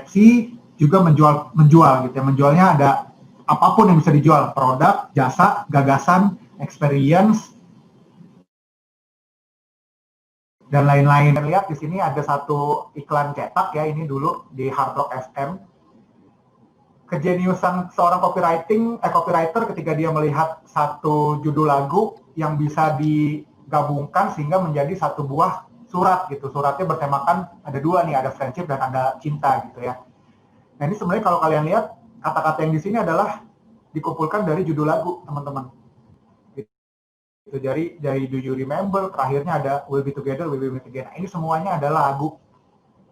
persepsi, juga menjual gitu ya. Menjualnya ada apapun yang bisa dijual, produk, jasa, gagasan, experience, dan lain-lain. Lihat di sini ada satu iklan cetak ya, ini dulu di Hard Rock FM. Kejeniusan seorang copywriter ketika dia melihat satu judul lagu yang bisa digabungkan sehingga menjadi satu buah surat gitu. Suratnya bertemakan ada dua nih, ada friendship dan ada cinta gitu ya. Nah ini sebenarnya kalau kalian lihat kata-kata yang di sini adalah dikumpulkan dari judul lagu teman-teman. Gitu. Dari Do You Remember, terakhirnya ada We'll Be Together, We'll Be Together. Nah, ini semuanya adalah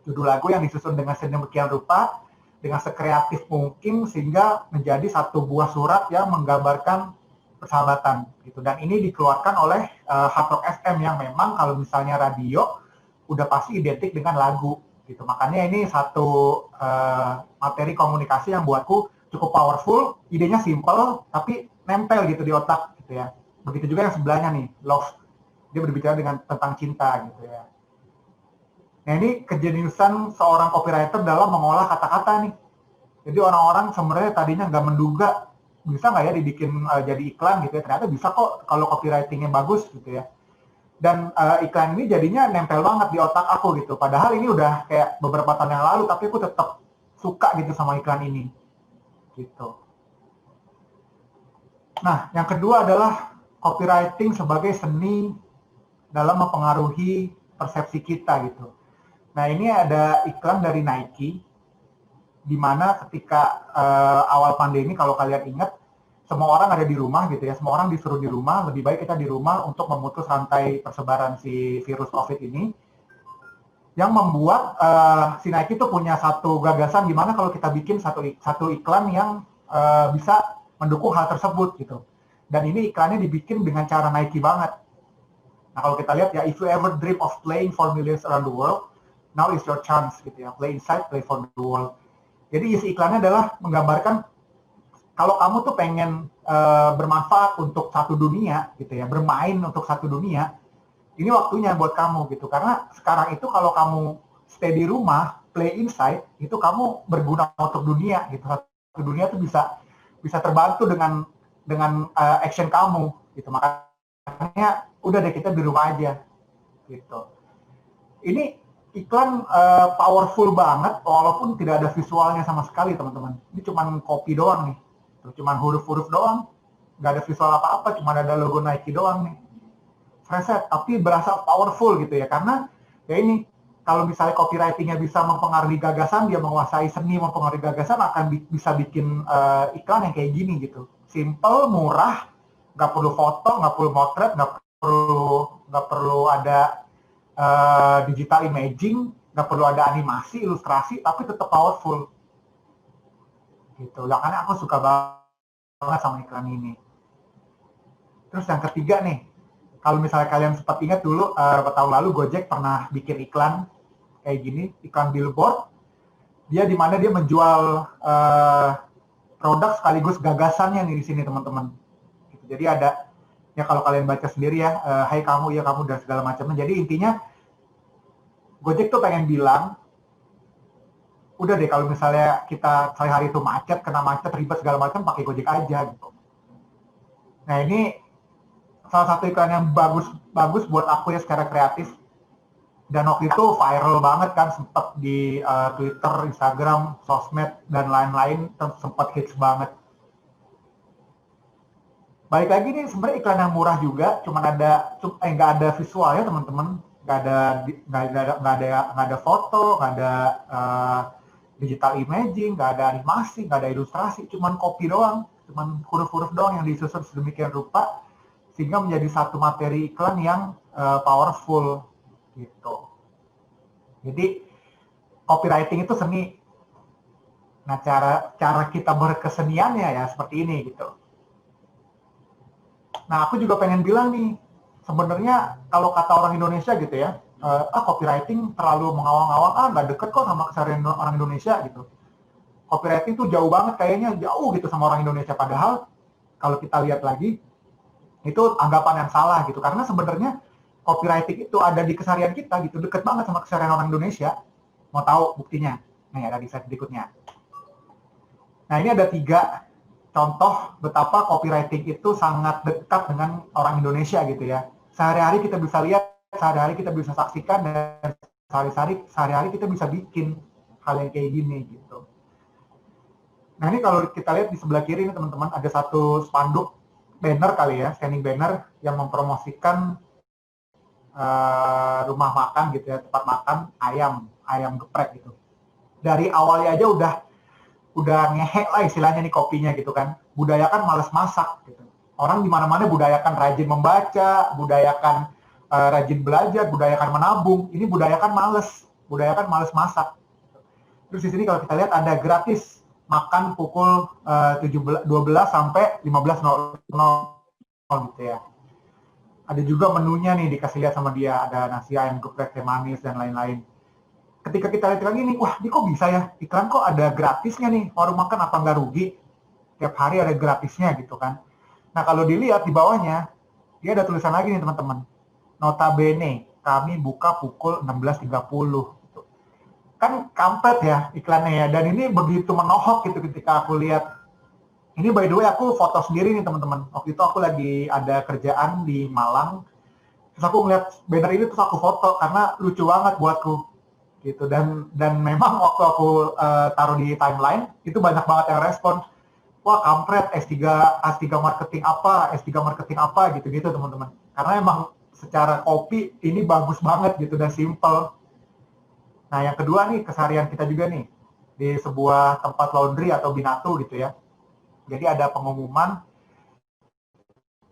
judul lagu yang disusun dengan sedemikian rupa, dengan sekreatif mungkin sehingga menjadi satu buah surat yang menggambarkan persahabatan gitu. Dan ini dikeluarkan oleh Hard Rock FM yang memang kalau misalnya radio udah pasti identik dengan lagu gitu. Makanya ini satu materi komunikasi yang buatku cukup powerful, idenya simple tapi nempel gitu di otak gitu ya. Begitu juga yang sebelahnya nih, love. Dia berbicara tentang cinta gitu ya. Nah ini kejeniusan seorang copywriter dalam mengolah kata-kata nih. Jadi orang-orang sebenarnya tadinya nggak menduga bisa nggak ya dibikin jadi iklan gitu ya. Ternyata bisa kok kalau copywritingnya bagus gitu ya. Dan iklan ini jadinya nempel banget di otak aku gitu. Padahal ini udah kayak beberapa tahun yang lalu, tapi aku tetap suka gitu sama iklan ini. Gitu. Nah, yang kedua adalah copywriting sebagai seni dalam mempengaruhi persepsi kita gitu. Nah ini ada iklan dari Nike, di mana ketika awal pandemi kalau kalian ingat, semua orang ada di rumah gitu ya, semua orang disuruh di rumah, lebih baik kita di rumah untuk memutus rantai persebaran si virus COVID ini. Yang membuat si Nike itu punya satu gagasan gimana kalau kita bikin satu iklan yang bisa mendukung hal tersebut gitu. Dan ini iklannya dibikin dengan cara Nike banget. Nah kalau kita lihat ya, if you ever dream of playing for millions around the world, now is your chance gitu ya. Play inside, play for the world. Jadi isi iklannya adalah menggambarkan kalau kamu tuh pengen bermanfaat untuk satu dunia gitu ya, bermain untuk satu dunia, ini waktunya buat kamu gitu. Karena sekarang itu kalau kamu stay di rumah, play inside, itu kamu berguna untuk dunia gitu. Satu dunia tuh bisa terbantu dengan action kamu gitu. Makanya udah deh kita di rumah aja gitu. Ini iklan powerful banget walaupun tidak ada visualnya sama sekali teman-teman. Ini cuma copy doang nih, cuma huruf-huruf doang, nggak ada visual apa-apa, cuma ada logo Nike doang nih. Preset, tapi berasa powerful gitu ya, karena ya ini kalau misalnya copywritingnya bisa mempengaruhi gagasan, dia menguasai seni mempengaruhi gagasan, akan bisa bikin iklan yang kayak gini gitu. Simple, murah, nggak perlu foto, nggak perlu motret, nggak perlu ada digital imaging, nggak perlu ada animasi, ilustrasi, tapi tetap powerful. Gitu. Makanya aku suka banget sama iklan ini. Terus yang ketiga nih, kalau misalnya kalian sempat ingat dulu, beberapa tahun lalu Gojek pernah bikin iklan kayak gini, iklan billboard. Dia di mana dia menjual produk sekaligus gagasannya nih di sini teman-teman. Gitu. Jadi ada, ya kalau kalian baca sendiri ya, hai kamu, ya kamu, dan segala macamnya. Jadi intinya Gojek tuh pengen bilang, udah deh kalau misalnya kita sehari-hari itu macet, kena macet, ribet segala macam, pakai Gojek aja gitu. Nah ini salah satu iklan yang bagus buat aku ya secara kreatif. Dan waktu itu viral banget kan, sempat di Twitter, Instagram, sosmed, dan lain-lain, sempat hits banget. Balik lagi nih, sebenarnya iklan yang murah juga, nggak ada visualnya teman-teman. Nggak ada foto, nggak ada digital imaging, nggak ada animasi, nggak ada ilustrasi, cuman copy doang, cuman huruf-huruf doang yang disusun sedemikian rupa sehingga menjadi satu materi iklan yang powerful gitu. Jadi copywriting itu seni. Nah cara kita berkeseniannya ya seperti ini gitu. Nah aku juga pengen bilang nih, sebenarnya kalau kata orang Indonesia gitu ya, copywriting terlalu mengawang-awang, nggak deket kok sama keseharian orang Indonesia gitu. Copywriting tuh jauh banget, kayaknya jauh gitu sama orang Indonesia. Padahal kalau kita lihat lagi, itu anggapan yang salah gitu. Karena sebenarnya copywriting itu ada di keseharian kita gitu, deket banget sama keseharian orang Indonesia. Mau tahu buktinya? Nih ada di slide berikutnya. Nah ini ada 3 contoh betapa copywriting itu sangat dekat dengan orang Indonesia gitu ya. Sehari-hari kita bisa lihat, sehari-hari kita bisa saksikan, dan sehari-hari kita bisa bikin hal yang kayak gini gitu. Nah ini kalau kita lihat di sebelah kiri ini teman-teman, ada satu spanduk banner kali ya, standing banner yang mempromosikan rumah makan gitu ya, tempat makan ayam geprek gitu. Dari awalnya aja udah ngehe lah istilahnya nih kopinya gitu kan. Budayakan males masak gitu. Orang di mana-mana budayakan rajin membaca, budayakan rajin belajar, budayakan menabung. Ini budayakan males masak. Terus di sini kalau kita lihat ada gratis makan pukul 12 sampai 15.00 gitu ya. Ada juga menunya nih dikasih lihat sama dia, ada nasi ayam geprek, teh manis dan lain-lain. Ketika kita lihat lagi nih, wah ini kok bisa ya, iklan kok ada gratisnya nih, warung makan apa nggak rugi? Tiap hari ada gratisnya gitu kan. Nah kalau dilihat di bawahnya, dia ada tulisan lagi nih teman-teman. Notabene, kami buka pukul 16.30. Gitu. Kan kampret ya iklannya ya, dan ini begitu menohok gitu ketika aku lihat. Ini by the way aku foto sendiri nih teman-teman. Waktu itu aku lagi ada kerjaan di Malang, terus aku ngeliat banner ini terus aku foto karena lucu banget buatku gitu. Dan memang waktu aku taruh di timeline itu banyak banget yang respon, wah kampret S3 marketing apa gitu teman-teman, karena emang secara kopi ini bagus banget gitu dan simple. Nah yang kedua nih, keseharian kita juga nih di sebuah tempat laundry atau binatu gitu ya. Jadi ada pengumuman,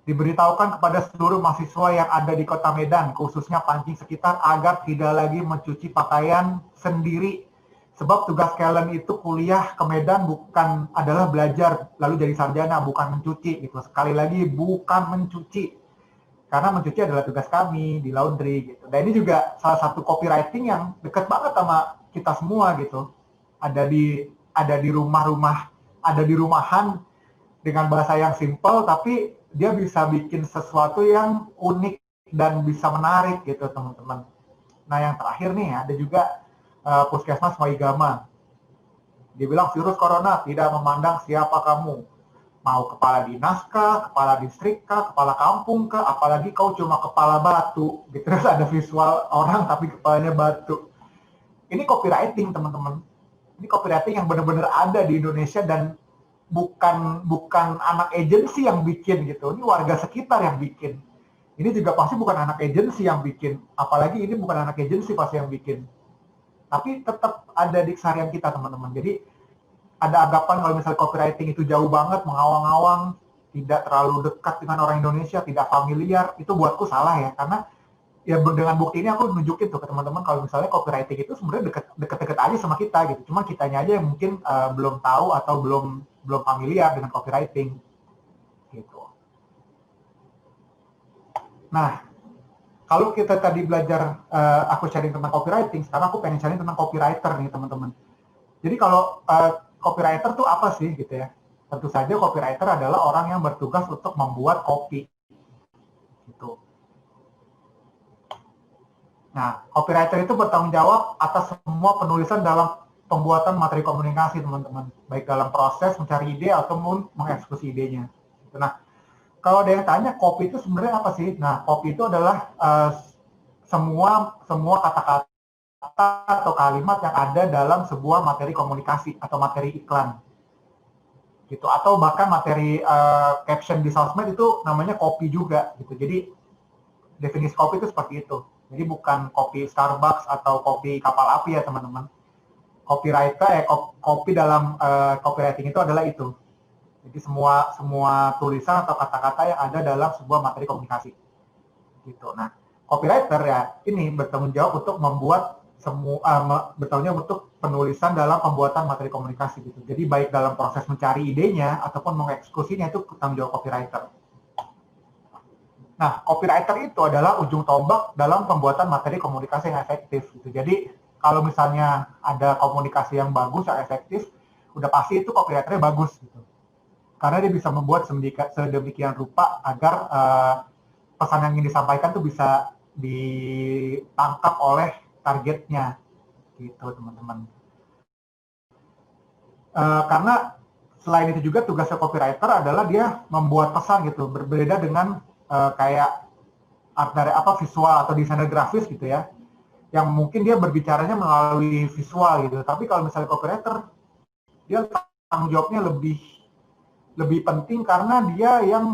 diberitahukan kepada seluruh mahasiswa yang ada di Kota Medan, khususnya Pancing sekitar, agar tidak lagi mencuci pakaian sendiri. Sebab tugas kalian itu kuliah ke Medan bukan adalah belajar lalu jadi sarjana, bukan mencuci gitu. Sekali lagi bukan mencuci. Karena mencuci adalah tugas kami di laundry gitu. Dan ini juga salah satu copywriting yang dekat banget sama kita semua gitu. Ada di rumah-rumah, ada di rumahan dengan bahasa yang simple, tapi dia bisa bikin sesuatu yang unik dan bisa menarik gitu teman-teman. Nah yang terakhir nih ada juga Puskesmas Waigama. Dia bilang virus corona tidak memandang siapa kamu. Mau kepala dinas kah, kepala distrik kah, kepala kampung kah, apalagi kau cuma kepala batu. Gitu. Terus ada visual orang tapi kepalanya batu. Ini copywriting teman-teman. Ini copywriting yang benar-benar ada di Indonesia dan bukan anak agensi yang bikin gitu. Ini warga sekitar yang bikin. Ini juga pasti bukan anak agensi yang bikin. Apalagi ini bukan anak agensi pasti yang bikin. Tapi tetap ada di keseharian kita teman-teman. Jadi ada anggapan kalau misalnya copywriting itu jauh banget, mengawang-awang, tidak terlalu dekat dengan orang Indonesia, tidak familiar. Itu buatku salah ya. Karena ya dengan bukti ini aku nunjukin tuh ke teman-teman kalau misalnya copywriting itu sebenarnya deket-deket aja sama kita gitu. Cuma kitanya aja yang mungkin belum tahu atau belum familiar dengan copywriting gitu. Nah, kalau kita tadi belajar aku sharing tentang copywriting, sekarang aku pengen sharing tentang copywriter nih teman-teman. Jadi kalau copywriter tuh apa sih gitu ya? Tentu saja copywriter adalah orang yang bertugas untuk membuat copy gitu. Nah, copywriter itu bertanggung jawab atas semua penulisan dalam pembuatan materi komunikasi, teman-teman. Baik dalam proses mencari ide ataupun mengeksekusi idenya. Nah, kalau ada yang tanya, copy itu sebenarnya apa sih? Nah, copy itu adalah semua kata-kata atau kalimat yang ada dalam sebuah materi komunikasi atau materi iklan. Gitu. Atau bahkan materi caption di sosmed itu namanya copy juga. Gitu. Jadi, definisi copy itu seperti itu. Jadi bukan kopi Starbucks atau kopi kapal api ya teman-teman. Copywriter, copy dalam copywriting itu adalah itu. Jadi semua tulisan atau kata-kata yang ada dalam sebuah materi komunikasi. Gitu. Nah, copywriter ya ini bertanggung jawab untuk membuat bertanggung jawab untuk penulisan dalam pembuatan materi komunikasi gitu. Jadi baik dalam proses mencari idenya ataupun mengeksekusinya itu tanggung jawab copywriter. Nah, copywriter itu adalah ujung tombak dalam pembuatan materi komunikasi yang efektif. Gitu. Jadi, kalau misalnya ada komunikasi yang bagus, yang efektif, udah pasti itu copywriternya bagus. Gitu. Karena dia bisa membuat sedemikian rupa agar pesan yang ingin disampaikan itu bisa ditangkap oleh targetnya. Gitu, teman-teman. Karena selain itu juga tugasnya copywriter adalah dia membuat pesan gitu, berbeda dengan kayak art visual atau desainer grafis gitu ya, yang mungkin dia berbicaranya melalui visual gitu. Tapi kalau misalnya copywriter, dia tanggung jawabnya lebih penting karena dia yang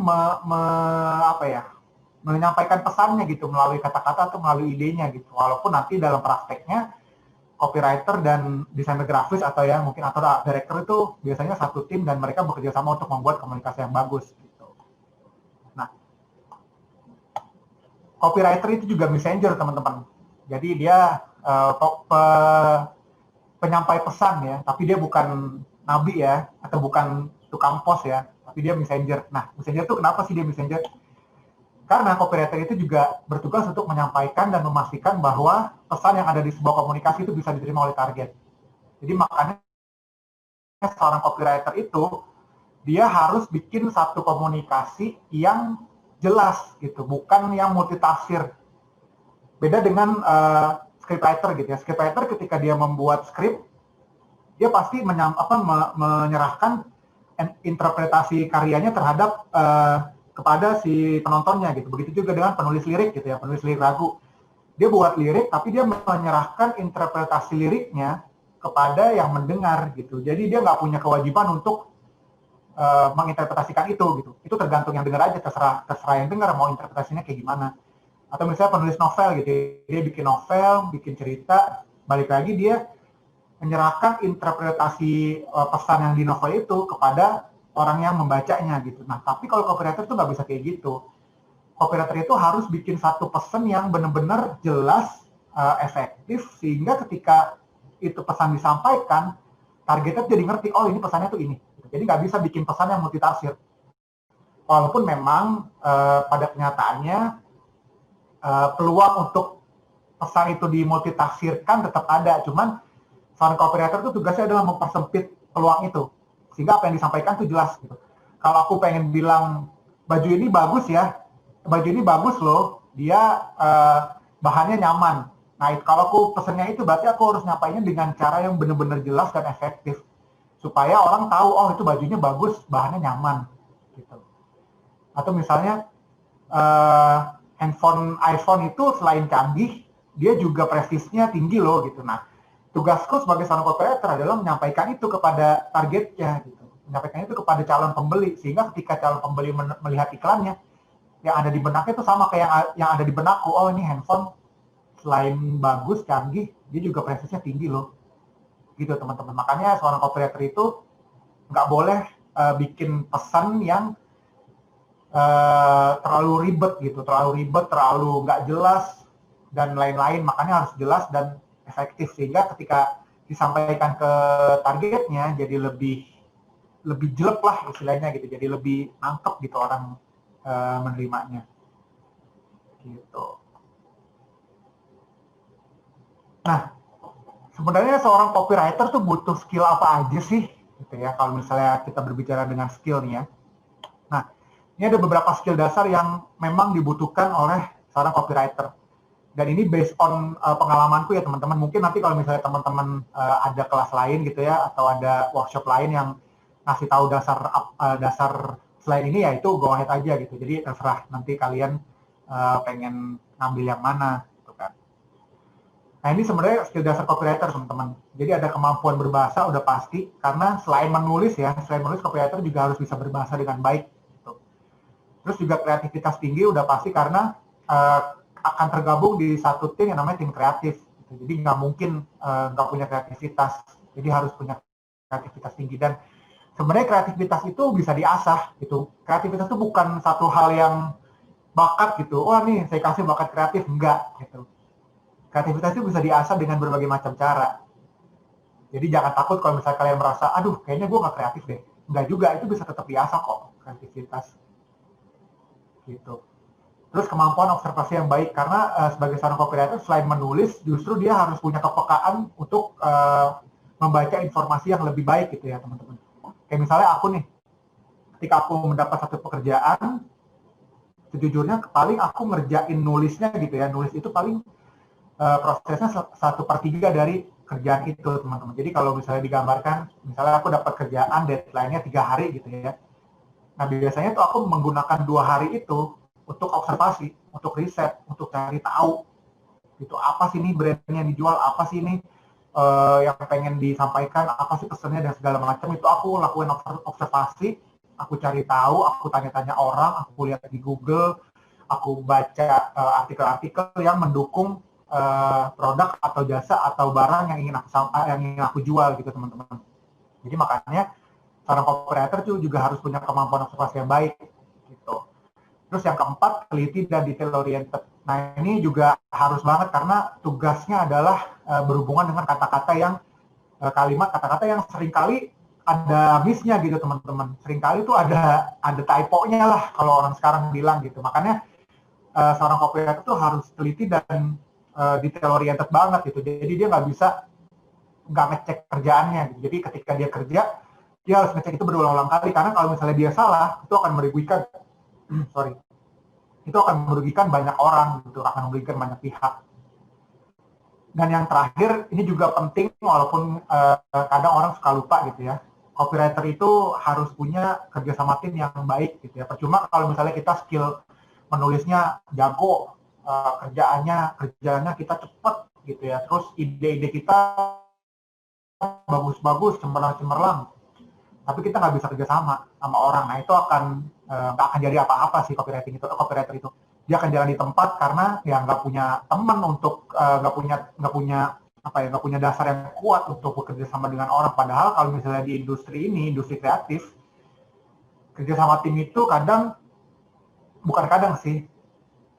menyampaikan pesannya gitu melalui kata-kata atau melalui idenya gitu. Walaupun nanti dalam prakteknya copywriter dan desainer grafis atau ya mungkin atau director itu biasanya satu tim dan mereka bekerja sama untuk membuat komunikasi yang bagus gitu. Nah, copywriter itu juga messenger teman-teman. Jadi dia penyampai pesan ya, tapi dia bukan nabi ya atau bukan tukang pos ya, tapi dia messenger. Nah, messenger itu kenapa sih dia messenger? Karena copywriter itu juga bertugas untuk menyampaikan dan memastikan bahwa pesan yang ada di sebuah komunikasi itu bisa diterima oleh target. Jadi makanya seorang copywriter itu dia harus bikin satu komunikasi yang jelas gitu, bukan yang multitafsir. Beda dengan scriptwriter gitu ya. Scriptwriter ketika dia membuat skrip, dia pasti menyerahkan interpretasi karyanya terhadap kepada si penontonnya gitu. Begitu juga dengan penulis lirik gitu ya, penulis lirik lagu. Dia buat lirik tapi dia menyerahkan interpretasi liriknya kepada yang mendengar gitu. Jadi dia nggak punya kewajiban untuk menginterpretasikan itu gitu. Itu tergantung yang dengar aja, terserah yang dengar mau interpretasinya kayak gimana. Atau misalnya penulis novel gitu, dia bikin novel, bikin cerita, balik lagi dia menyerahkan interpretasi pesan yang di novel itu kepada orang yang membacanya gitu. Nah, tapi kalau copywriter itu nggak bisa kayak gitu. Copywriter itu harus bikin satu pesan yang benar-benar jelas, efektif, sehingga ketika itu pesan disampaikan, targetnya jadi ngerti, oh ini pesannya tuh ini. Jadi nggak bisa bikin pesan yang multitafsir. Walaupun memang pada kenyataannya peluang untuk pesan itu dimultitafsirkan tetap ada, cuman seorang copywriter itu tugasnya adalah mempersempit peluang itu. Sehingga apa yang disampaikan itu jelas gitu. Kalau aku pengen bilang baju ini bagus ya, baju ini bagus loh, dia bahannya nyaman. Nah, kalau aku pesennya itu berarti aku harus nyampainya dengan cara yang benar-benar jelas dan efektif supaya orang tahu oh itu bajunya bagus, bahannya nyaman gitu. Atau misalnya handphone iPhone itu selain canggih, dia juga prestisnya tinggi loh gitu. Nah, tugasku sebagai seorang copywriter adalah menyampaikan itu kepada targetnya gitu. Menyampaikan itu kepada calon pembeli sehingga ketika calon pembeli melihat iklannya yang ada di benaknya itu sama kayak yang ada di benakku. Oh, ini handphone selain bagus, canggih, dia juga prestisnya tinggi loh. Gitu teman-teman. Makanya seorang copywriter itu nggak boleh bikin pesan yang terlalu ribet gitu, terlalu nggak jelas dan lain-lain. Makanya harus jelas dan efektif sehingga ketika disampaikan ke targetnya jadi lebih jelek lah istilahnya gitu, jadi lebih nangkep gitu orang menerimanya gitu. Nah, sebenarnya seorang copywriter tuh butuh skill apa aja sih gitu ya, kalau misalnya kita berbicara dengan skill nih ya. Nah, ini ada beberapa skill dasar yang memang dibutuhkan oleh seorang copywriter. Dan ini based on pengalamanku ya teman-teman. Mungkin nanti kalau misalnya teman-teman ada kelas lain gitu ya, atau ada workshop lain yang ngasih tahu dasar selain ini ya itu go ahead aja gitu. Jadi terserah nanti kalian pengen ngambil yang mana gitu kan. Nah, ini sebenarnya skill dasar copywriter teman-teman. Jadi ada kemampuan berbahasa udah pasti, karena selain menulis copywriter juga harus bisa berbahasa dengan baik gitu. Terus juga kreativitas tinggi udah pasti karena akan tergabung di satu tim yang namanya tim kreatif. Gitu. Jadi nggak mungkin nggak punya kreativitas. Jadi harus punya kreativitas tinggi. Dan sebenarnya kreativitas itu bisa diasah. Gitu. Kreativitas itu bukan satu hal yang bakat gitu. Wah nih saya kasih bakat kreatif. Enggak. Gitu. Kreativitas itu bisa diasah dengan berbagai macam cara. Jadi jangan takut kalau misalnya kalian merasa, aduh kayaknya gue nggak kreatif deh. Enggak juga, itu bisa tetap diasah kok kreativitas. Gitu. Terus kemampuan observasi yang baik, karena sebagai seorang copywriter selain menulis, justru dia harus punya kepekaan untuk membaca informasi yang lebih baik gitu ya teman-teman. Kayak misalnya aku nih, ketika aku mendapat satu pekerjaan, sejujurnya paling aku ngerjain nulisnya gitu ya, nulis itu paling prosesnya 1/3 dari kerjaan itu, teman-teman. Jadi kalau misalnya digambarkan, misalnya aku dapat kerjaan deadline-nya 3 hari gitu ya. Nah, biasanya tuh aku menggunakan 2 hari itu untuk observasi, untuk riset, untuk cari tahu gitu, apa sih ini brandnya yang dijual, apa sih ini yang pengen disampaikan, apa sih pesannya dan segala macam. Itu aku lakuin observasi, aku cari tahu, aku tanya-tanya orang, aku lihat di Google, aku baca artikel-artikel yang mendukung produk atau jasa atau barang yang ingin aku jual gitu, teman-teman. Jadi makanya seorang copywriter juga harus punya kemampuan observasi yang baik gitu. Terus yang keempat, teliti dan detail oriented. Nah, ini juga harus banget karena tugasnya adalah berhubungan dengan kata-kata yang kalimat kata-kata yang seringkali ada miss-nya gitu, teman-teman. Seringkali itu ada typo-nya lah kalau orang sekarang bilang gitu. Makanya seorang copywriter itu harus teliti dan detail oriented banget gitu. Jadi dia nggak bisa nggak ngecek kerjaannya gitu. Jadi ketika dia kerja, dia harus ngecek itu berulang-ulang kali, karena kalau misalnya dia salah, itu akan merugikan itu akan merugikan banyak orang gitu, akan merugikan banyak pihak. Dan yang terakhir, ini juga penting walaupun kadang orang suka lupa gitu ya. Copywriter itu harus punya kerjasama tim yang baik gitu ya. Percuma kalau misalnya kita skill menulisnya jago, kerjaannya kita cepat gitu ya. Terus ide-ide kita bagus-bagus, cemerlang, tapi kita nggak bisa kerjasama sama orang. Nah, itu nggak akan jadi apa-apa sih copywriter itu. Dia akan jalan di tempat karena ya nggak punya teman untuk nggak punya dasar yang kuat untuk bekerja sama dengan orang. Padahal kalau misalnya di industri kreatif, kerja sama tim itu bukan kadang sih,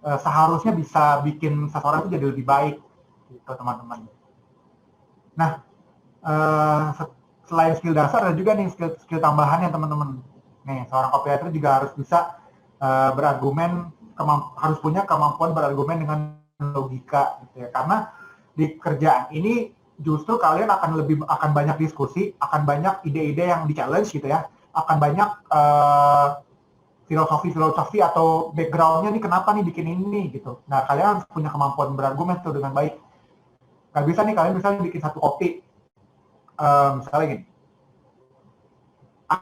seharusnya bisa bikin seseorang itu jadi lebih baik gitu, teman-teman. Nah, selain skill dasar ada juga nih skill tambahannya, teman-teman. Nih, seorang copywriter juga harus bisa berargumen, harus punya kemampuan berargumen dengan logika gitu ya. Karena di kerjaan ini justru kalian akan banyak diskusi, akan banyak ide-ide yang di-challenge gitu ya. Akan banyak filosofi atau background-nya nih, kenapa nih bikin ini gitu. Nah, kalian harus punya kemampuan berargumen tuh dengan baik. Gak bisa nih kalian misalnya bikin satu copy, misalnya gini,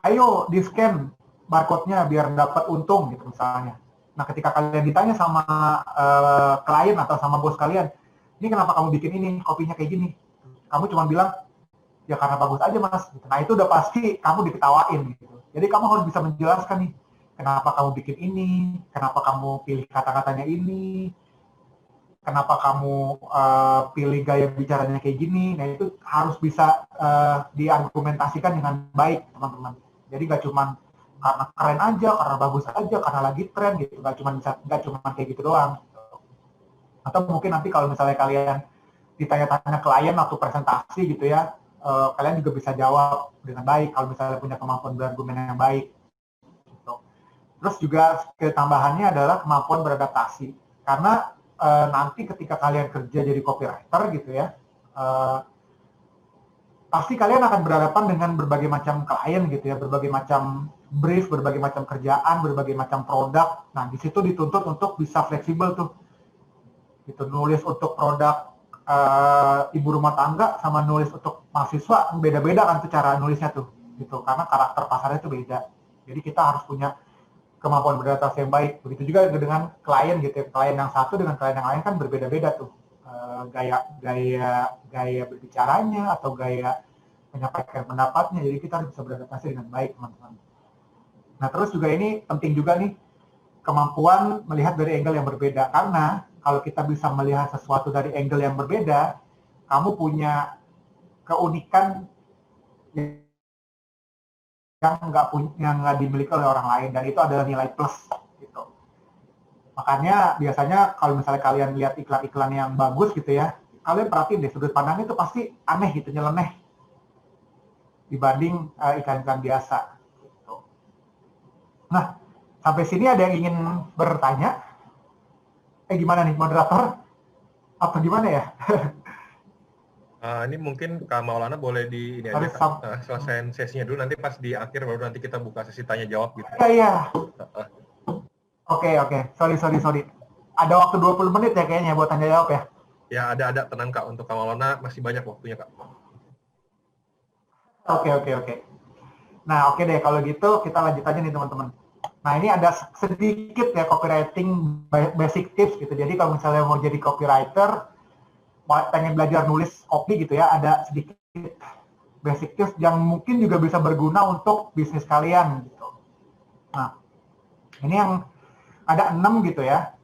ayo di-scan barcode-nya biar dapat untung gitu misalnya. Nah, ketika kalian ditanya sama klien atau sama bos kalian, ini kenapa kamu bikin ini, kopinya kayak gini? Kamu cuma bilang, ya karena bagus aja mas. Nah, itu udah pasti kamu diketawain gitu. Jadi kamu harus bisa menjelaskan nih, kenapa kamu bikin ini, kenapa kamu pilih kata-katanya ini, kenapa kamu pilih gaya bicaranya kayak gini. Nah, itu harus bisa diargumentasikan dengan baik, teman-teman. Jadi nggak cuma karena keren aja, karena bagus aja, karena lagi tren gitu. Nggak cuma kayak gitu doang. Atau mungkin nanti kalau misalnya kalian ditanya-tanya klien atau presentasi gitu ya, kalian juga bisa jawab dengan baik kalau misalnya punya kemampuan berargumen yang baik. Gitu. Terus juga skill tambahannya adalah kemampuan beradaptasi. Karena nanti ketika kalian kerja jadi copywriter gitu ya, pasti kalian akan berhadapan dengan berbagai macam klien gitu ya, berbagai macam brief, berbagai macam kerjaan, berbagai macam produk. Nah, di situ dituntut untuk bisa fleksibel tuh. Gitu, nulis untuk produk ibu rumah tangga sama nulis untuk mahasiswa beda-beda kan tuh cara nulisnya tuh. Gitu, karena karakter pasarnya itu beda. Jadi kita harus punya kemampuan beradaptasi yang baik. Begitu juga dengan klien gitu ya. Klien yang satu dengan klien yang lain kan berbeda-beda tuh. Gaya berbicaranya atau gaya menyampaikan pendapatnya. Jadi kita harus bisa beradaptasi dengan baik, teman-teman. Nah, terus juga ini penting juga nih, kemampuan melihat dari angle yang berbeda. Karena kalau kita bisa melihat sesuatu dari angle yang berbeda, kamu punya keunikan yang nggak dimiliki oleh orang lain, dan itu adalah nilai plus gitu. Makanya biasanya kalau misalnya kalian lihat iklan-iklan yang bagus gitu ya, kalian perhatiin deh sudut pandangnya itu pasti aneh gitu, nyeleneh dibanding iklan-iklan biasa gitu. Nah, sampai sini ada yang ingin bertanya? Gimana nih moderator? Atau gimana ya? Ini mungkin Kak Maulana boleh ini aja selesaiin sesinya dulu, nanti pas di akhir baru nanti kita buka sesi tanya jawab gitu. Iya. Oke. Sorry. Ada waktu 20 menit ya kayaknya buat tanya jawab ya. Ya ada tenang Kak, untuk Kak Maulana masih banyak waktunya Kak. Oke. Nah oke deh, kalau gitu kita lanjut aja nih teman-teman. Nah ini ada sedikit ya copywriting basic tips gitu. Jadi kalau misalnya mau jadi copywriter, pengen belajar nulis copy gitu ya, ada sedikit basic tips yang mungkin juga bisa berguna untuk bisnis kalian gitu. Nah ini yang ada 6 gitu ya.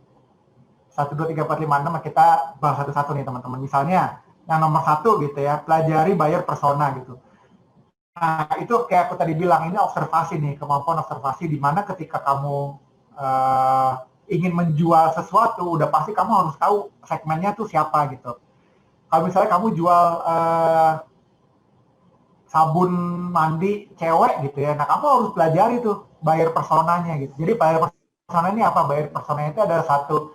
1, 2, 3, 4, 5, 6 kita bahas satu-satu nih teman-teman. Misalnya yang nomor 1 gitu ya, pelajari buyer persona gitu. Nah itu kayak aku tadi bilang, ini observasi nih, kemampuan observasi di mana ketika kamu ingin menjual sesuatu, udah pasti kamu harus tahu segmennya tuh siapa gitu. Kalau misalnya kamu jual sabun mandi cewek gitu ya, nah kamu harus pelajari tuh buyer personanya gitu. Jadi buyer persona ini apa? Buyer persona itu adalah satu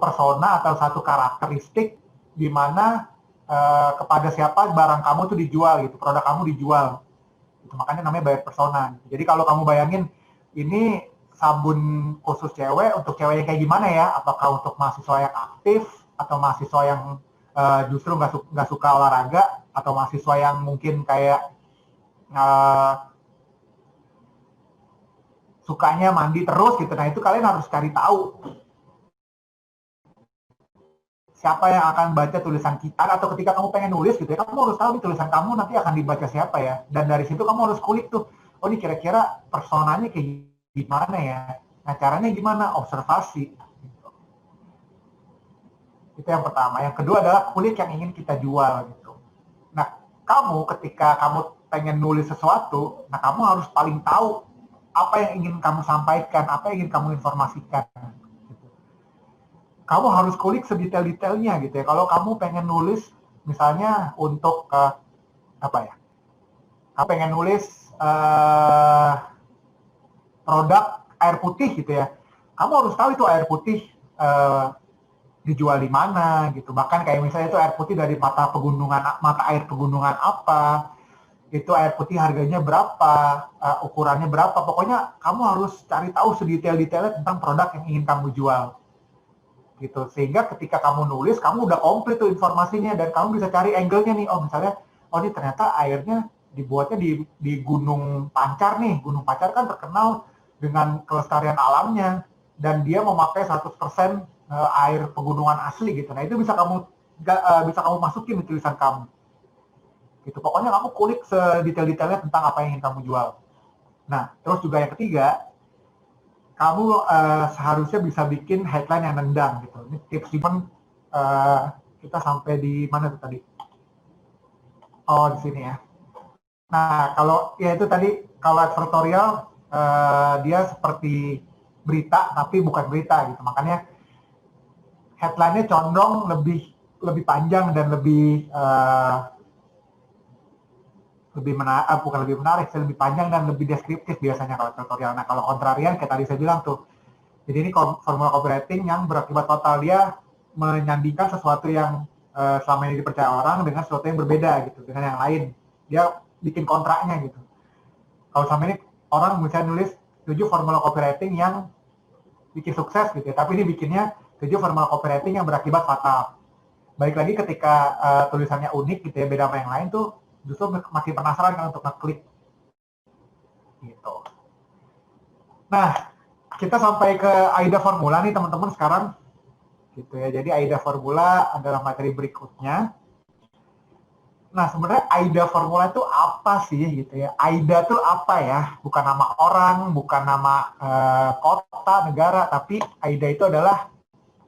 persona atau satu karakteristik di mana kepada siapa barang kamu tuh dijual gitu, produk kamu dijual. Gitu. Makanya namanya buyer persona. Gitu. Jadi kalau kamu bayangin ini sabun khusus cewek, untuk cewek yang kayak gimana ya? Apakah untuk mahasiswa yang aktif atau mahasiswa yang justru nggak suka olahraga, atau mahasiswa yang mungkin kayak sukanya mandi terus gitu. Nah itu kalian harus cari tahu siapa yang akan baca tulisan kita, atau ketika kamu pengen nulis gitu ya, kamu harus tahu nih tulisan kamu nanti akan dibaca siapa ya, dan dari situ kamu harus kulik tuh, oh ini kira-kira personanya kayak gimana ya, nah caranya gimana, observasi gitu. Itu yang pertama. Yang kedua adalah kulik yang ingin kita jual gitu. Nah kamu ketika kamu pengen nulis sesuatu, nah kamu harus paling tahu apa yang ingin kamu sampaikan, apa yang ingin kamu informasikan. Kamu harus kulik sedetail-detailnya gitu ya. Kalau kamu pengen nulis misalnya untuk apa ya? Kamu pengen nulis produk air putih gitu ya. Kamu harus tahu itu air putih dijual di mana gitu. Bahkan kayak misalnya itu air putih dari mata air pegunungan apa. Itu air putih harganya berapa, ukurannya berapa. Pokoknya kamu harus cari tahu sedetail-detailnya tentang produk yang ingin kamu jual. Gitu, sehingga ketika kamu nulis kamu udah komplit tuh informasinya, dan kamu bisa cari angle-nya nih, oh misalnya oh ini ternyata airnya dibuatnya di Gunung Pancar nih. Gunung Pancar kan terkenal dengan kelestarian alamnya dan dia memakai 100% air pegunungan asli gitu. Nah itu bisa kamu masukin di tulisan kamu gitu. Pokoknya kamu kulik sedetail-detailnya tentang apa yang ingin kamu jual. Nah terus juga yang ketiga, kamu seharusnya bisa bikin headline yang nendang gitu. Ini tips Simon, kita sampai di mana tuh tadi? Oh di sini ya. Nah kalau ya itu tadi, kalau advertorial dia seperti berita tapi bukan berita gitu. Makanya headline-nya condong lebih panjang dan lebih menarik, lebih panjang dan lebih deskriptif biasanya kalau tutorial. Nah kalau kontrarian kayak tadi saya bilang tuh, jadi ini formula copywriting yang berakibat total, dia menyandingkan sesuatu yang selama ini dipercaya orang dengan sesuatu yang berbeda gitu, dengan yang lain. Dia bikin kontraknya gitu. Kalau selama ini orang misalnya nulis 7 formula copywriting yang bikin sukses gitu ya, tapi ini bikinnya 7 formula copywriting yang berakibat fatal. Balik lagi ketika tulisannya unik gitu ya, beda sama yang lain tuh, justru makin penasaran kan untuk ngeklik gitu. Nah kita sampai ke AIDA formula nih teman-teman sekarang gitu ya. Jadi AIDA formula adalah materi berikutnya. Nah sebenarnya AIDA formula itu apa sih gitu ya? AIDA itu apa ya? Bukan nama orang, bukan nama kota, negara, tapi AIDA itu adalah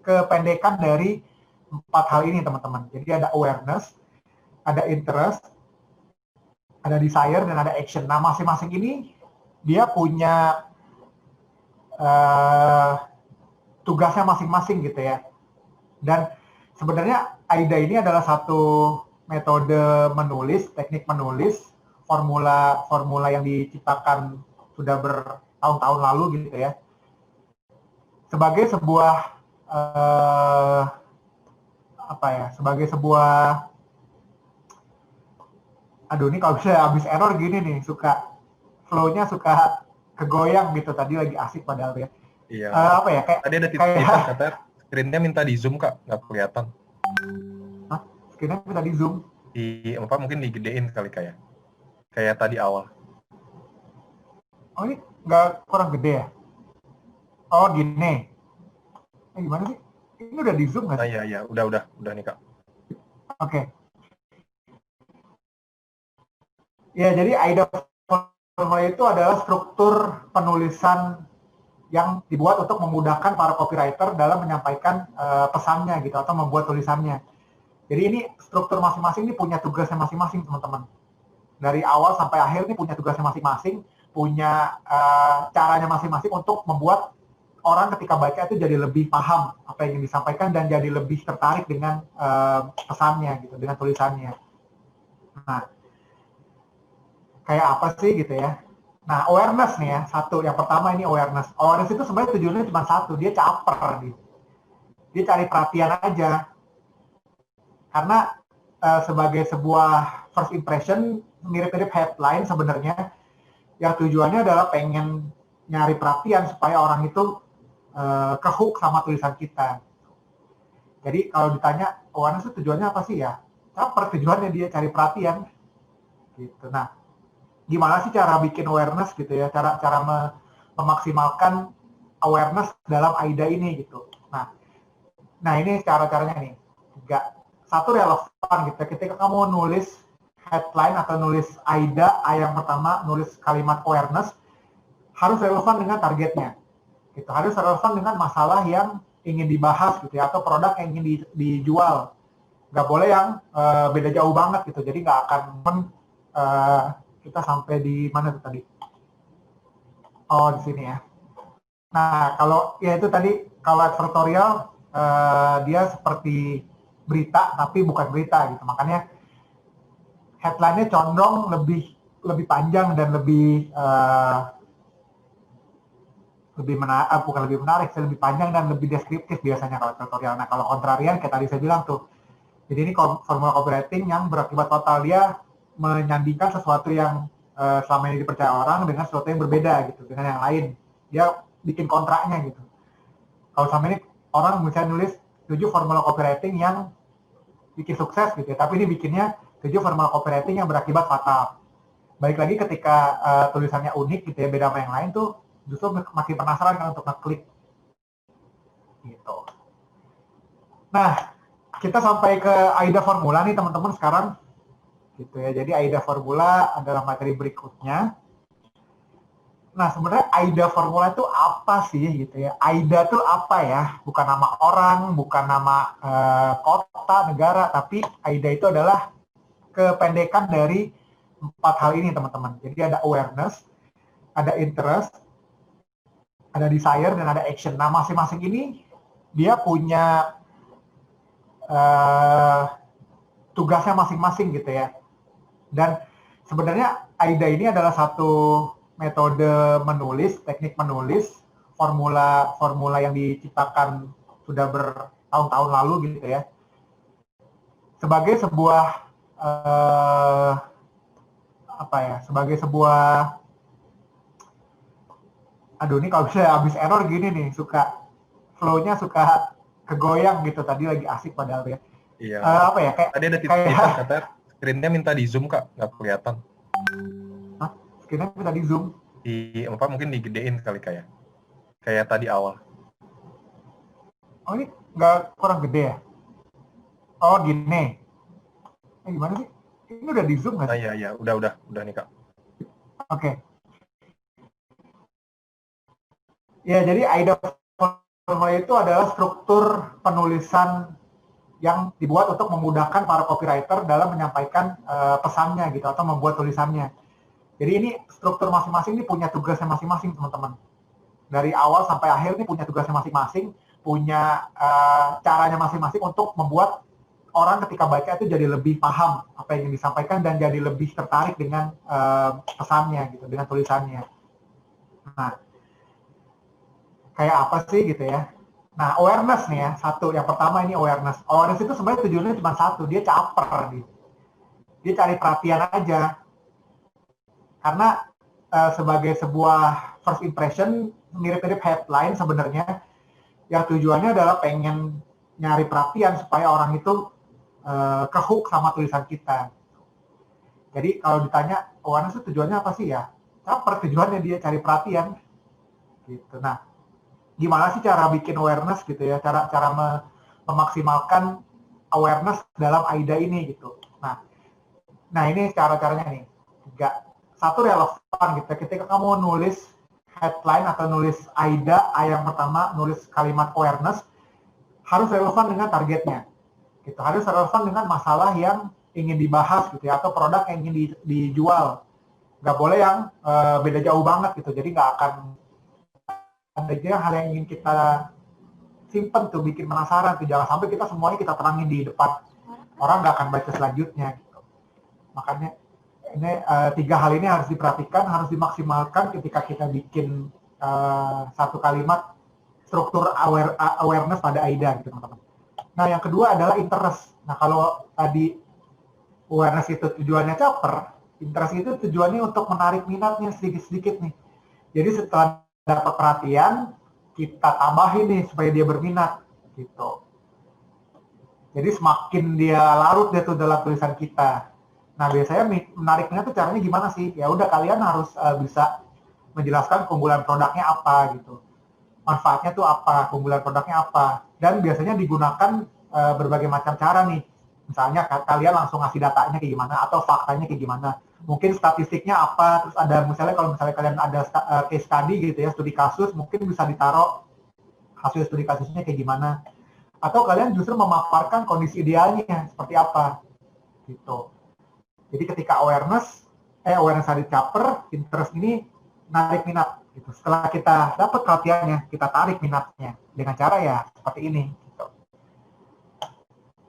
kependekan dari 4 hal ini teman-teman. Jadi ada awareness, ada interest, ada desire, dan ada action. Nah masing-masing ini dia punya tugasnya masing-masing gitu ya. Dan sebenarnya AIDA ini adalah satu metode menulis, teknik menulis, formula yang diciptakan sudah bertahun-tahun lalu gitu ya. Sebagai sebuah aduh ini kalau bisa habis error gini nih, flow-nya suka kegoyang gitu. Tadi lagi asik padahal ya. Iya. Tadi ada titik kata screen-nya minta di zoom Kak, nggak kelihatan. Hah? Screen-nya minta di zoom. Mungkin digedein kali kayak tadi awal. Oh ini nggak kurang gede ya? Oh gini. Gimana sih? Ini udah di zoom nggak sih? Iya, udah nih Kak. Oke. Ya, jadi AIDA formula itu adalah struktur penulisan yang dibuat untuk memudahkan para copywriter dalam menyampaikan pesannya gitu atau membuat tulisannya. Jadi ini struktur masing-masing ini punya tugasnya masing-masing teman-teman. Dari awal sampai akhir ini punya tugasnya masing-masing, punya caranya masing-masing untuk membuat orang ketika baca itu jadi lebih paham apa yang disampaikan dan jadi lebih tertarik dengan pesannya gitu, dengan tulisannya. Nah, kayak apa sih gitu ya. Nah, awareness nih ya, satu. Yang pertama ini awareness. Awareness itu sebenarnya tujuannya cuma satu, dia caper gitu. Dia cari perhatian aja. Karena sebagai sebuah first impression, mirip-mirip headline sebenarnya, yang tujuannya adalah pengen nyari perhatian supaya orang itu kehook sama tulisan kita. Jadi kalau ditanya awareness itu tujuannya apa sih ya? Caper, tujuannya dia cari perhatian. Gitu. Nah, gimana sih cara bikin awareness gitu ya, cara memaksimalkan awareness dalam AIDA ini gitu. Nah ini cara-caranya nih. Satu relevan gitu. Ketika kamu nulis headline atau nulis AIDA, yang pertama nulis kalimat awareness harus relevan dengan targetnya. Gitu. Harus relevan dengan masalah yang ingin dibahas gitu ya, atau produk yang ingin dijual. Nggak boleh yang beda jauh banget gitu. Jadi nggak akan kita sampai di mana tuh tadi? Oh, di sini ya. Nah, kalau ya itu tadi, kalau advertorial dia seperti berita tapi bukan berita gitu. Makanya headline-nya condong lebih panjang dan lebih menarik, lebih panjang dan lebih deskriptif biasanya kalau advertorial. Nah, kalau kontrarian kayak tadi saya bilang tuh. Jadi ini formula copywriting yang berakibat total, dia menyandingkan sesuatu yang selama ini dipercaya orang dengan sesuatu yang berbeda gitu, dengan yang lain. Dia bikin kontraknya gitu. Kalau selama ini orang misalnya nulis 7 formula copywriting yang bikin sukses gitu ya, tapi ini bikinnya 7 formula copywriting yang berakibat fatal. Balik lagi ketika tulisannya unik gitu ya, beda sama yang lain tuh, justru makin penasaran kan untuk ngeklik. Gitu. Nah, kita sampai ke AIDA formula nih teman-teman sekarang. Gitu ya. Jadi AIDA formula adalah materi berikutnya. Nah, sebenarnya AIDA formula itu apa sih gitu ya? AIDA itu apa ya? Bukan nama orang, bukan nama kota, negara, tapi AIDA itu adalah kependekan dari 4 hal ini, teman-teman. Jadi ada awareness, ada interest, ada desire, dan ada action. Nah, masing-masing ini dia punya tugasnya masing-masing gitu ya. Dan sebenarnya AIDA ini adalah satu metode menulis, teknik menulis, formula yang diciptakan sudah bertahun-tahun lalu gitu ya. Sebagai sebuah aduh ini kalau bisa habis error gini nih, flow-nya suka kegoyang gitu. Tadi lagi asik padahal ya. Iya. Kayak tadi ada titik kata screen-nya minta di zoom Kak, nggak kelihatan. Hah? Screen-nya minta di zoom? Mungkin digedein kali kayak tadi awal. Oh ini nggak kurang gede ya? Oh gini. Gimana sih? Ini udah di zoom nggak sih? Iya, udah nih Kak. Oke. Ya, jadi AIDA formula itu adalah struktur penulisan yang dibuat untuk memudahkan para copywriter dalam menyampaikan pesannya gitu atau membuat tulisannya. Jadi ini struktur masing-masing ini punya tugasnya masing-masing teman-teman. Dari awal sampai akhir ini punya tugasnya masing-masing, punya caranya masing-masing untuk membuat orang ketika baca itu jadi lebih paham apa yang disampaikan dan jadi lebih tertarik dengan pesannya gitu, dengan tulisannya. Nah, kayak apa sih gitu ya. Nah, awareness nih ya, satu. Yang pertama ini awareness. Awareness itu sebenarnya tujuannya cuma satu, dia caper gitu. Dia cari perhatian aja. Karena sebagai sebuah first impression, mirip-mirip headline sebenarnya, yang tujuannya adalah pengen nyari perhatian supaya orang itu kehook sama tulisan kita. Jadi kalau ditanya awareness itu tujuannya apa sih ya? Caper, tujuannya dia cari perhatian. Gitu. Nah, gimana sih cara bikin awareness gitu ya? Cara memaksimalkan awareness dalam AIDA ini gitu. Nah ini cara-caranya nih. 3. Satu, relevan gitu. Ketika kamu nulis headline atau nulis AIDA, yang pertama nulis kalimat awareness, harus relevan dengan targetnya. Gitu. Harus relevan dengan masalah yang ingin dibahas gitu ya, atau produk yang ingin dijual. Nggak boleh yang beda jauh banget gitu. Jadi nggak akan ada hal yang ingin kita simpen tuh, bikin penasaran tuh. Jangan sampai kita semuanya kita terangin di depan. Orang nggak akan baca selanjutnya gitu. Makanya ini 3 hal ini harus diperhatikan, harus dimaksimalkan ketika kita bikin satu kalimat struktur awareness pada AIDA gitu teman-teman. Nah yang kedua adalah interest. Nah kalau tadi awareness itu tujuannya caper, interest itu tujuannya untuk menarik minatnya sedikit-sedikit nih. Jadi setelah dapat perhatian, kita tambahin nih supaya dia berminat gitu. Jadi semakin dia larut dia tuh dalam tulisan kita. Nah biasanya menarik minat tuh caranya gimana sih? Ya udah, kalian harus bisa menjelaskan keunggulan produknya apa gitu. Manfaatnya tuh apa, keunggulan produknya apa. Dan biasanya digunakan berbagai macam cara nih. Misalnya kalian langsung ngasih datanya kayak gimana, atau faktanya kayak gimana. Mungkin statistiknya apa, terus ada misalnya kalau misalnya kalian ada case study gitu ya, studi kasus, mungkin bisa ditaruh hasil studi kasusnya kayak gimana. Atau kalian justru memaparkan kondisi idealnya seperti apa gitu. Jadi ketika awareness tadi caper, interest ini narik minat gitu. Setelah kita dapat perhatiannya, kita tarik minatnya dengan cara ya seperti ini gitu.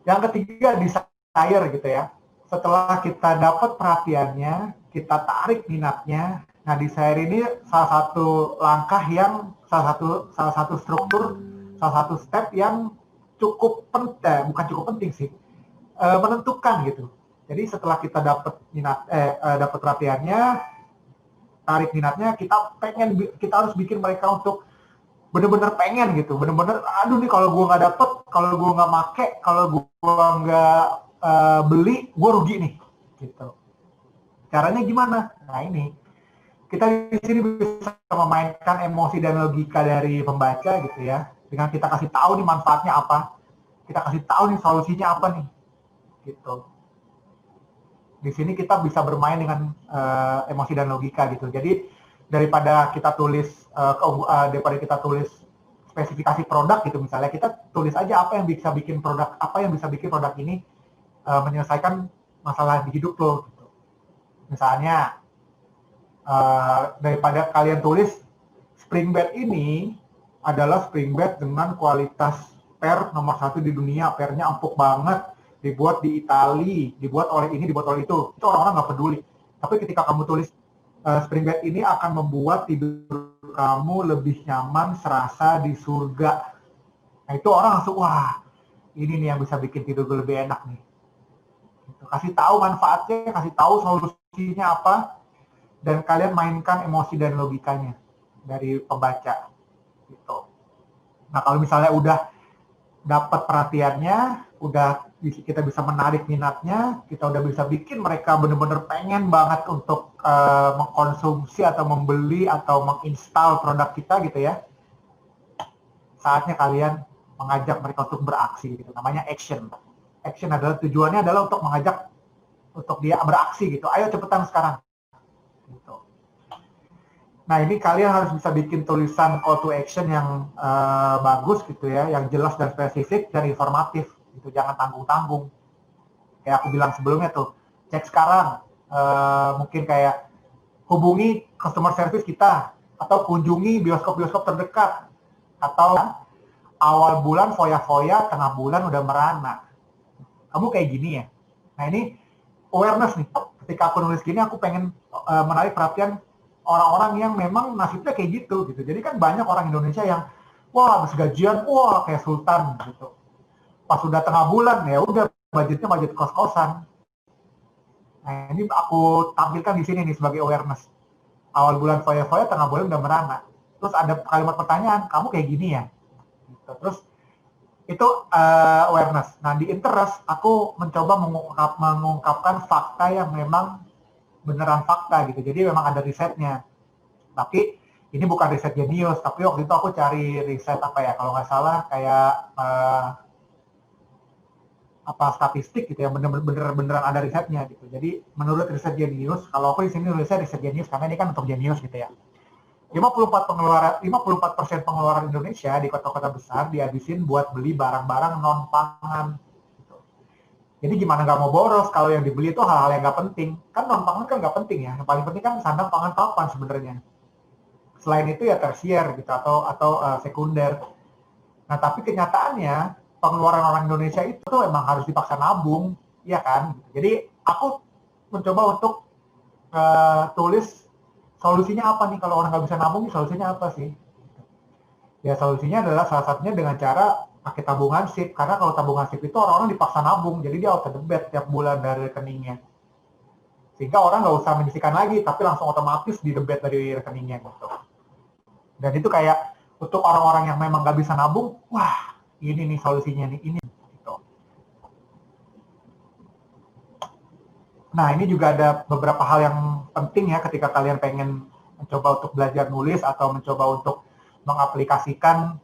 Yang ketiga, desire gitu ya. Setelah kita dapat perhatiannya, kita tarik minatnya. Nah, desire ini salah satu langkah yang salah satu struktur, salah satu step yang cukup penting, bukan cukup penting sih, menentukan gitu. Jadi setelah kita dapat dapat perhatiannya, tarik minatnya, kita harus bikin mereka untuk bener-bener pengen gitu, bener-bener aduh nih kalau gue nggak dapet, kalau gue nggak make, kalau gue nggak beli, gue rugi nih gitu. Caranya gimana? Nah ini kita di sini bisa memainkan emosi dan logika dari pembaca gitu ya, dengan kita kasih tahu nih manfaatnya apa, kita kasih tahu nih solusinya apa nih gitu. Di sini kita bisa bermain dengan emosi dan logika gitu. Jadi daripada kita tulis spesifikasi produk gitu misalnya, kita tulis aja apa yang bisa bikin produk ini menyelesaikan masalah di hidup lo gitu. Misalnya daripada kalian tulis spring bed ini adalah spring bed dengan kualitas per nomor 1 di dunia, pernya empuk banget, dibuat di Itali, dibuat oleh ini, dibuat oleh itu orang-orang nggak peduli. Tapi ketika kamu tulis spring bed ini akan membuat tidur kamu lebih nyaman, serasa di surga. Nah itu orang langsung, wah ini nih yang bisa bikin tidur gue lebih enak nih. Gitu. Kasih tahu manfaatnya, kasih tahu solusinya apa, dan kalian mainkan emosi dan logikanya dari pembaca. Gitu. Nah kalau misalnya udah dapat perhatiannya, udah kita bisa menarik minatnya, kita udah bisa bikin mereka benar-benar pengen banget untuk mengkonsumsi atau membeli atau menginstal produk kita gitu ya. Saatnya kalian mengajak mereka untuk beraksi gitu. Namanya action. Action adalah tujuannya adalah untuk mengajak untuk dia beraksi gitu. Ayo cepetan sekarang. Gitu. Nah ini kalian harus bisa bikin tulisan call to action yang bagus gitu ya, yang jelas dan spesifik dan informatif. Itu jangan tanggung-tanggung. Kayak aku bilang sebelumnya tuh, cek sekarang, mungkin kayak hubungi customer service kita, atau kunjungi bioskop-bioskop terdekat, atau awal bulan foya-foya, tengah bulan udah merana. Kamu kayak gini ya. Nah ini awareness nih. Ketika aku nulis gini, aku pengen menarik perhatian orang-orang yang memang nasibnya kayak gitu. Jadi kan banyak orang Indonesia yang, wah habis gajian, wah kayak sultan gitu. Pas sudah tengah bulan ya udah budgetnya budget kos-kosan. Nah ini aku tampilkan di sini nih sebagai awareness. Awal bulan foya-foya, tengah bulan udah merana. Terus ada kalimat pertanyaan, kamu kayak gini ya? Gitu. Terus Itu awareness. Nah, di interest aku mencoba mengungkapkan fakta yang memang beneran fakta gitu. Jadi memang ada risetnya. Tapi ini bukan riset jenius, tapi waktu itu aku cari riset apa ya, kalau nggak salah kayak statistik gitu ya, beneran ada risetnya gitu. Jadi menurut riset jenius, kalau aku di sini nulisnya riset jenius karena ini kan untuk jenius gitu ya. 54% pengeluaran Indonesia di kota-kota besar dihabisin buat beli barang-barang non pangan. Gitu. Jadi gimana nggak mau boros kalau yang dibeli itu hal-hal yang nggak penting. Kan non pangan kan nggak penting ya. Yang paling penting kan sandang pangan papan sebenarnya. Selain itu ya tersier gitu atau sekunder. Nah tapi kenyataannya pengeluaran orang Indonesia itu emang harus dipaksa nabung, ya kan? Jadi aku mencoba untuk tulis solusinya apa nih kalau orang nggak bisa nabung, solusinya apa sih? Ya solusinya adalah salah satunya dengan cara pakai tabungan SIP, karena kalau tabungan SIP itu orang-orang dipaksa nabung, jadi dia auto debit tiap bulan dari rekeningnya. Sehingga orang nggak usah menyisikan lagi, tapi langsung otomatis di debit dari rekeningnya gitu. Dan itu kayak untuk orang-orang yang memang nggak bisa nabung, wah ini nih solusinya nih, ini. Gitu. Nah ini juga ada beberapa hal yang penting ya ketika kalian pengen mencoba untuk belajar nulis atau mencoba untuk mengaplikasikan